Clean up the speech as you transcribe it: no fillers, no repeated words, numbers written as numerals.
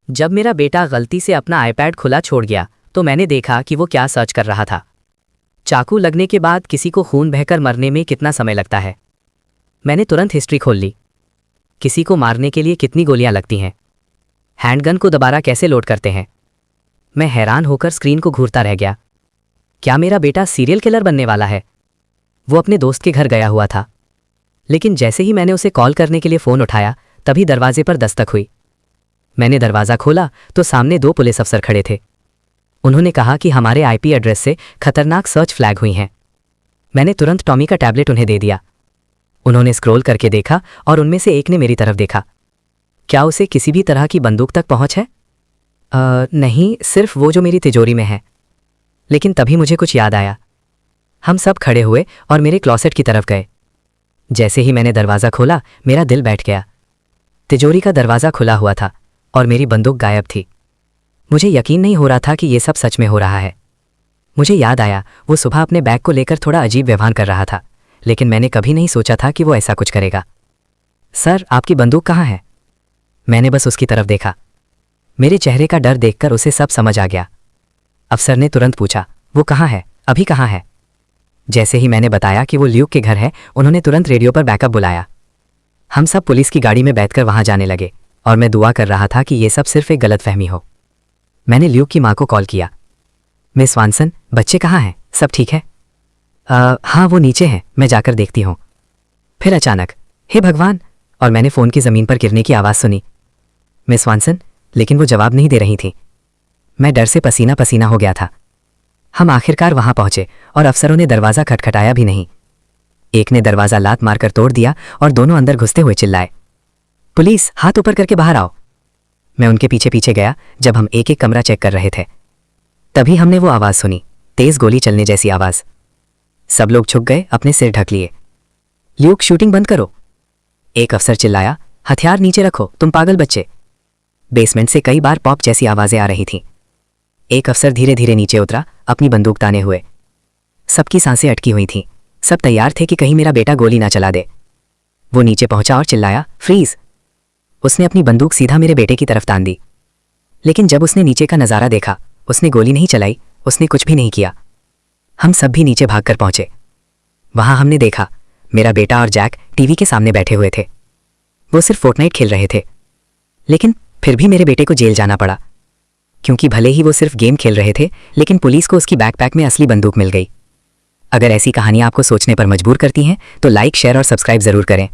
जब मेरा बेटा गलती से अपना आईपैड खुला छोड़ गया तो मैंने देखा कि वो क्या सर्च कर रहा था। चाकू लगने के बाद किसी को खून बहकर मरने में कितना समय लगता है। मैंने तुरंत हिस्ट्री खोल ली। किसी को मारने के लिए कितनी गोलियां लगती हैं, हैंडगन को दोबारा कैसे लोड करते हैं। मैं हैरान होकर स्क्रीन को घूरता रह गया। क्या मेरा बेटा सीरियल किलर बनने वाला है? वो अपने दोस्त के घर गया हुआ था, लेकिन जैसे ही मैंने उसे कॉल करने के लिए फ़ोन उठाया तभी दरवाजे पर दस्तक हुई। मैंने दरवाज़ा खोला तो सामने 2 पुलिस अफसर खड़े थे। उन्होंने कहा कि हमारे आईपी एड्रेस से खतरनाक सर्च फ्लैग हुई हैं। मैंने तुरंत टॉमी का टैबलेट उन्हें दे दिया। उन्होंने स्क्रॉल करके देखा और उनमें से एक ने मेरी तरफ देखा। क्या उसे किसी भी तरह की बंदूक तक पहुंच है? नहीं, सिर्फ वो जो मेरी तिजोरी में है। लेकिन तभी मुझे कुछ याद आया। हम सब खड़े हुए और मेरे क्लॉसेट की तरफ गए। जैसे ही मैंने दरवाज़ा खोला मेरा दिल बैठ गया। तिजोरी का दरवाज़ा खुला हुआ था और मेरी बंदूक गायब थी। मुझे यकीन नहीं हो रहा था कि ये सब सच में हो रहा है। मुझे याद आया वो सुबह अपने बैग को लेकर थोड़ा अजीब व्यवहार कर रहा था, लेकिन मैंने कभी नहीं सोचा था कि वो ऐसा कुछ करेगा। सर, आपकी बंदूक कहाँ है? मैंने बस उसकी तरफ देखा। मेरे चेहरे का डर देखकर उसे सब समझ आ गया। अफसर ने तुरंत पूछा, वो कहाँ है? अभी कहाँ है? जैसे ही मैंने बताया कि वो ल्यूक के घर है, उन्होंने तुरंत रेडियो पर बैकअप बुलाया। हम सब पुलिस की गाड़ी में बैठकर वहां जाने लगे और मैं दुआ कर रहा था कि ये सब सिर्फ एक गलतफहमी हो। मैंने ल्यूक की माँ को कॉल किया। मिस वानसन, बच्चे कहाँ हैं? सब ठीक है? हाँ, वो नीचे हैं, मैं जाकर देखती हूँ। फिर अचानक, हे भगवान, और मैंने फ़ोन की ज़मीन पर गिरने की आवाज़ सुनी। मिस वानसन, लेकिन वो जवाब नहीं दे रही थी। मैं डर से पसीना पसीना हो गया था। हम आखिरकार वहां पहुंचे और अफसरों ने दरवाज़ा खटखटाया भी नहीं। एक ने दरवाज़ा लात मारकर तोड़ दिया और दोनों अंदर घुसते हुए चिल्लाए, पुलिस, हाथ ऊपर करके बाहर आओ। मैं उनके पीछे पीछे गया जब हम एक एक कमरा चेक कर रहे थे। तभी हमने वो आवाज़ सुनी, तेज़ गोली चलने जैसी आवाज़। सब लोग झुक गए, अपने सिर ढक लिए। ल्यूक, शूटिंग बंद करो। एक अफसर चिल्लाया, हथियार नीचे रखो, तुम पागल बच्चे। बेसमेंट से कई बार पॉप जैसी आवाज़ें आ रही थीं। एक अफसर धीरे धीरे नीचे उतरा, अपनी बंदूक ताने हुए। सबकी सांसें अटकी हुई थीं। सब तैयार थे कि कहीं मेरा बेटा गोली ना चला दे। वो नीचे पहुंचा और चिल्लाया, फ्रीज। उसने अपनी बंदूक सीधा मेरे बेटे की तरफ तान दी। लेकिन जब उसने नीचे का नज़ारा देखा, उसने गोली नहीं चलाई, उसने कुछ भी नहीं किया। हम सब भी नीचे भागकर पहुंचे। वहां हमने देखा मेरा बेटा और जैक टीवी के सामने बैठे हुए थे। वो सिर्फ फोर्टनाइट खेल रहे थे, लेकिन फिर भी मेरे बेटे को जेल जाना पड़ा, क्योंकि भले ही वो सिर्फ गेम खेल रहे थे, लेकिन पुलिस को उसकी बैकपैक में असली बंदूक मिल गई। अगर ऐसी कहानियां आपको सोचने पर मजबूर करती हैं तो लाइक, शेयर और सब्सक्राइब जरूर करें।